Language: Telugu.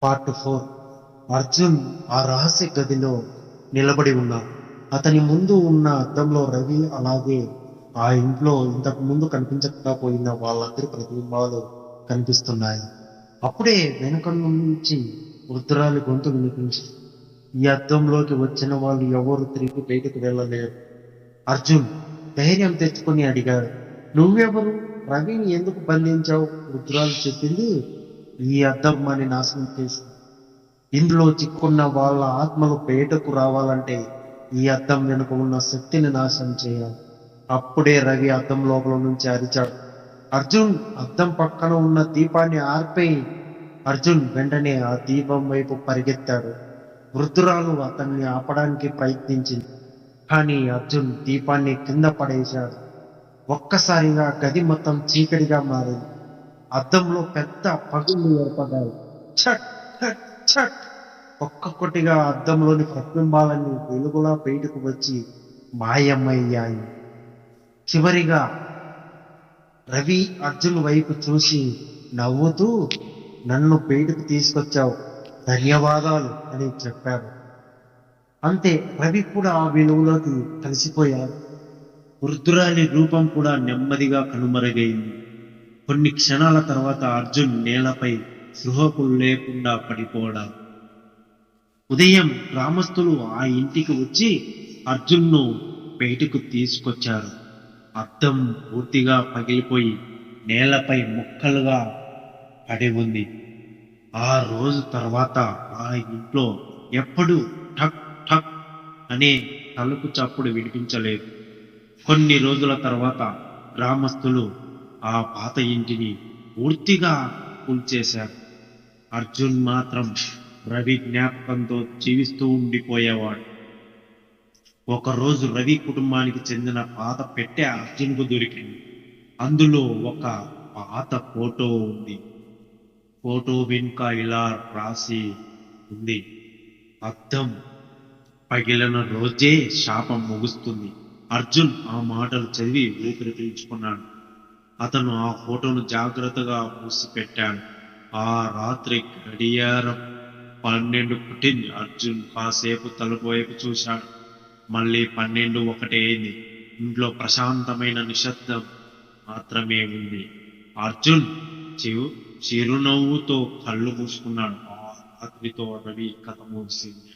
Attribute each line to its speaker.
Speaker 1: పార్ట్ 4. అర్జున్ ఆ రహస్య గదిలో నిలబడి ఉన్నాడు. అతని ముందు ఉన్న అద్దంలో రవి, అలాగే ఆ ఇంట్లో ఇంతకు ముందు కనిపించకుండా పోయిన వాళ్ళందరి ప్రతిబింబాలు కనిపిస్తున్నాయి. అప్పుడే వెనుక నుంచి వృద్ధురాలి గొంతు వినిపించింది. ఈ అద్దంలోకి వచ్చిన వాళ్ళు ఎవరు తిరిగి బయటకు వెళ్ళలేరు. అర్జున్ ధైర్యం తెచ్చుకొని అడిగాడు, నువ్వెవరు? రవిని ఎందుకు బంధించావు? వృద్ధురాలు చెప్పింది, ఈ అద్దం అని నాశనం చేసింది. ఇందులో చిక్కున్న వాళ్ళ ఆత్మలు బయటకు రావాలంటే ఈ అద్దం వెనుక ఉన్న శక్తిని నాశనం చేయాలి. అప్పుడే రవి అద్దం లోపల నుంచి అరిచాడు, అర్జున్, అద్దం పక్కన ఉన్న దీపాన్ని ఆర్పేయి. అర్జున్ వెంటనే ఆ దీపం వైపు పరిగెత్తాడు. వృద్ధురాలు అతన్ని ఆపడానికి ప్రయత్నించింది, కానీ అర్జున్ దీపాన్ని కింద పడేశాడు. ఒక్కసారిగా గది మొత్తం చీకటిగా మారింది. అద్దంలో పెద్ద పగుళ్ళు ఏర్పడ్డాయి. ఛట్ ఛట్ ఛట్! ఒక్కొక్కటిగా అద్దంలోని ప్రతిబింబాలన్నీ వెలుగులా బయటకు వచ్చి మాయమయ్యాయి. చివరిగా రవి అర్జున్ వైపు చూసి నవ్వుతూ, నన్ను బయటకు తీసుకొచ్చావు, ధన్యవాదాలు అని చెప్పాడు. అంతే, రవి కూడా ఆ వెలుగులోకి కలిసిపోయాడు. వృద్ధురాలి రూపం కూడా నెమ్మదిగా కనుమరుగైంది. కొన్ని క్షణాల తర్వాత అర్జున్ నేలపై స్పృహకు లేకుండా పడిపోవడం. ఉదయం గ్రామస్తులు ఆ ఇంటికి వచ్చి అర్జున్ను బయటకు తీసుకొచ్చారు. అద్దం పూర్తిగా పగిలిపోయి నేలపై ముక్కలుగా పడి ఉంది. ఆ రోజు తర్వాత ఆ ఇంట్లో ఎప్పుడూ ఠక్ ఠక్ అనే తలుపు చప్పుడు వినిపించలేదు. కొన్ని రోజుల తర్వాత గ్రామస్తులు ఆ పాత ఇంటిని పూర్తిగా కూల్చేశారు. అర్జున్ మాత్రం రవి జ్ఞాపకంతో జీవిస్తూ ఉండిపోయేవాడు. ఒకరోజు రవి కుటుంబానికి చెందిన పాత పెట్టె అర్జున్కు దొరికింది. అందులో ఒక పాత ఫోటో ఉంది. ఫోటో వెనుక ఇలా రాసి ఉంది, అద్దం పగిలిన రోజే శాపం ముగుస్తుంది. అర్జున్ ఆ మాటలు చదివి ఊపిరి పీల్చుకున్నాడు. అతను ఆ ఫోటోను జాగ్రత్తగా మూసిపెట్టాడు. ఆ రాత్రి గడియారం 12 కొట్టింది. అర్జున్ కాసేపు తలుపు వైపు చూశాడు. మళ్ళీ 12:01 అయింది. ఇంట్లో ప్రశాంతమైన నిశ్శబ్దం మాత్రమే ఉంది. అర్జున్ చిరునవ్వుతో కళ్ళు మూసుకున్నాడు. ఆ రాత్రితో రవి కథ ముగిసింది.